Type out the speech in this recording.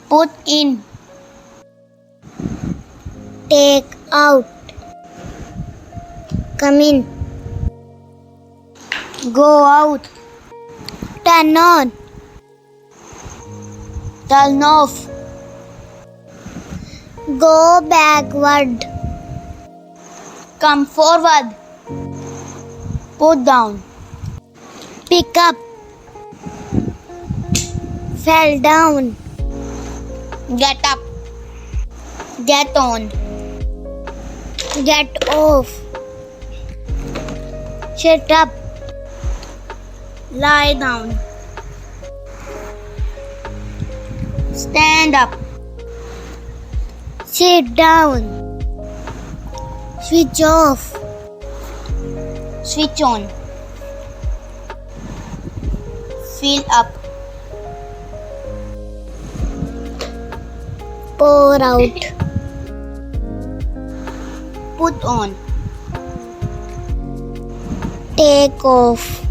Put in. Take out. Come in. Go out. Turn on. Turn off. Go backward. Come forward. Put down. Pick up. Fell down. Get up. Get on. Get off. Shut up. Lie down. Stand up. Sit down. Switch off. Switch on. Fill up. Pour out. Put on. Take off.